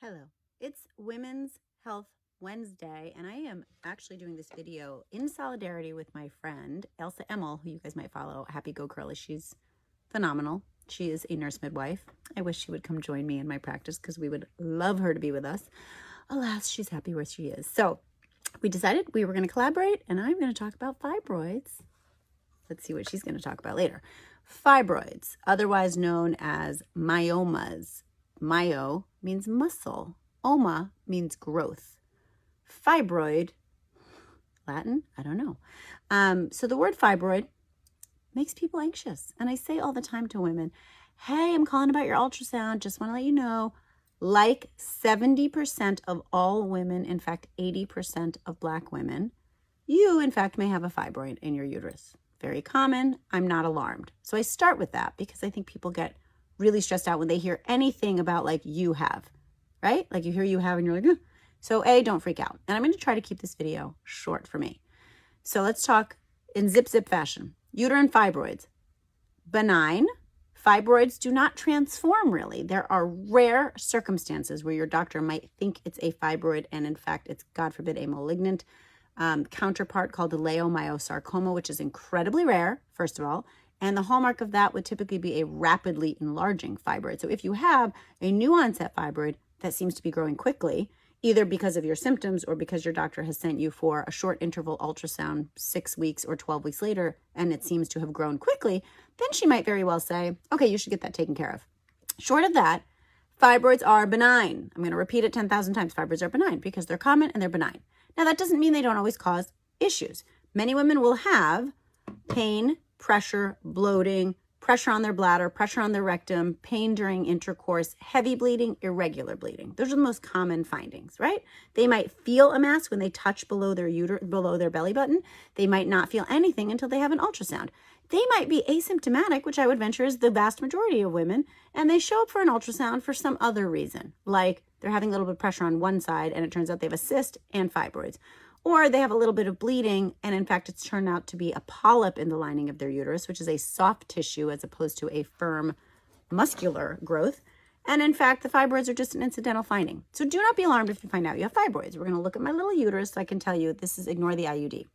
Hello, it's Women's Health Wednesday, and I am actually doing this video in solidarity with my friend, Elsa Emmel, who you guys might follow, Happy Go Curly. She's phenomenal. She is a nurse midwife. I wish she would come join me in my practice because we would love her to be with us. Alas, she's happy where she is. So we decided we were going to collaborate, and I'm going to talk about fibroids. Let's see what she's going to talk about later. Fibroids, otherwise known as myomas. Myo means muscle. Oma means growth. Fibroid, Latin? I don't know. So the word fibroid makes people anxious. And I say all the time to women, hey, I'm calling about your ultrasound. Just want to let you know, like 70% of all women, in fact, 80% of Black women, you, in fact, may have a fibroid in your uterus. Very common. I'm not alarmed. So I start with that because I think people get really stressed out when they hear anything about like you have, right? Like you hear you have and you're like, eh. So A, don't freak out. And I'm going to try to keep this video short for me. So let's talk in zip fashion. Uterine fibroids, benign. Fibroids do not transform really. There are rare circumstances where your doctor might think it's a fibroid and in fact it's, God forbid, a malignant counterpart called a leiomyosarcoma, which is incredibly rare, first of all. And the hallmark of that would typically be a rapidly enlarging fibroid. So if you have a new onset fibroid that seems to be growing quickly, either because of your symptoms or because your doctor has sent you for a short interval ultrasound 6 weeks or 12 weeks later, and it seems to have grown quickly, then she might very well say, okay, you should get that taken care of. Short of that, fibroids are benign. I'm going to repeat it 10,000 times. Fibroids are benign because they're common and they're benign. Now, that doesn't mean they don't always cause issues. Many women will have pain, pressure, bloating, pressure on their bladder, pressure on their rectum, pain during intercourse, heavy bleeding, irregular bleeding. Those are the most common findings, right? They might feel a mass when they touch below their belly button. They might not feel anything until they have an ultrasound. They might be asymptomatic, which I would venture is the vast majority of women, and they show up for an ultrasound for some other reason, like they're having a little bit of pressure on one side and it turns out they have a cyst and fibroids. Or they have a little bit of bleeding, and in fact, it's turned out to be a polyp in the lining of their uterus, which is a soft tissue as opposed to a firm muscular growth. And in fact, the fibroids are just an incidental finding. So do not be alarmed if you find out you have fibroids. We're going to look at my little uterus so I can tell you this is ignore the IUD.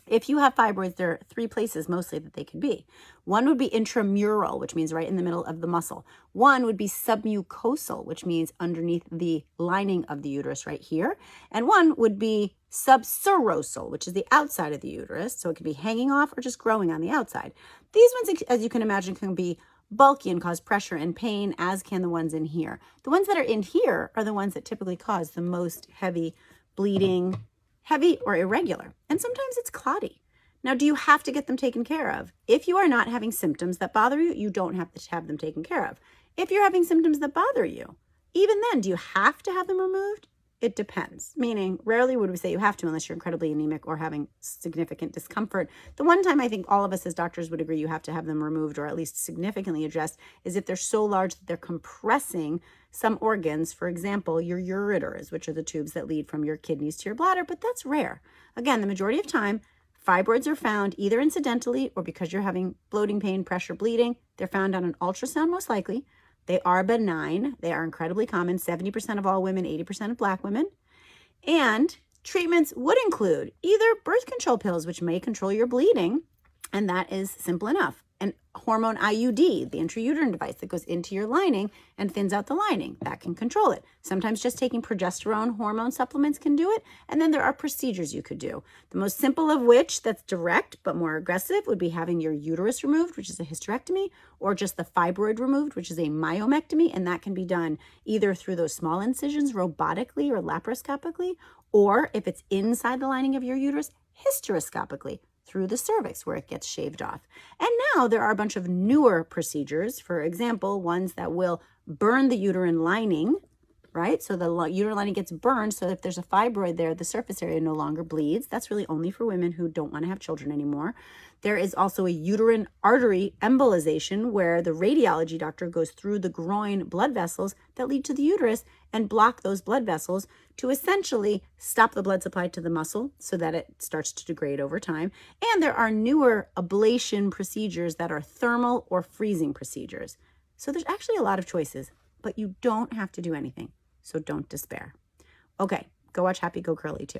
If you have fibroids, there are 3 places mostly that they could be. One would be intramural, which means right in the middle of the muscle. One would be submucosal, which means underneath the lining of the uterus right here. And one would be subserosal, which is the outside of the uterus. So it could be hanging off or just growing on the outside. These ones, as you can imagine, can be bulky and cause pressure and pain, as can the ones in here. The ones that are in here are the ones that typically cause the most heavy bleeding, heavy or irregular, and sometimes it's clotty. Now, do you have to get them taken care of? If you are not having symptoms that bother you, you don't have to have them taken care of. If you're having symptoms that bother you, even then, do you have to have them removed? It depends, meaning rarely would we say you have to unless you're incredibly anemic or having significant discomfort. The one time I think all of us as doctors would agree you have to have them removed or at least significantly addressed is if they're so large that they're compressing some organs, for example, your ureters, which are the tubes that lead from your kidneys to your bladder, but that's rare. Again, the majority of time, fibroids are found either incidentally or because you're having bloating, pain, pressure, bleeding. They're found on an ultrasound most likely. They are benign. They are incredibly common, 70% of all women, 80% of Black women. And treatments would include either birth control pills, which may control your bleeding, and that is simple enough. An hormone IUD, the intrauterine device that goes into your lining and thins out the lining, that can control it. Sometimes just taking progesterone hormone supplements can do it. And then there are procedures you could do. The most simple of which, that's direct but more aggressive, would be having your uterus removed, which is a hysterectomy, or just the fibroid removed, which is a myomectomy. And that can be done either through those small incisions robotically or laparoscopically, or if it's inside the lining of your uterus, hysteroscopically, through the cervix where it gets shaved off. And now there are a bunch of newer procedures, for example, ones that will burn the uterine lining, right? So the uterine lining gets burned, so if there's a fibroid there, the surface area no longer bleeds. That's really only for women who don't want to have children anymore. There is also a uterine artery embolization where the radiology doctor goes through the groin blood vessels that lead to the uterus and block those blood vessels to essentially stop the blood supply to the muscle so that it starts to degrade over time. And there are newer ablation procedures that are thermal or freezing procedures. So there's actually a lot of choices, but you don't have to do anything. So don't despair. Okay, go watch Happy Go Curly too.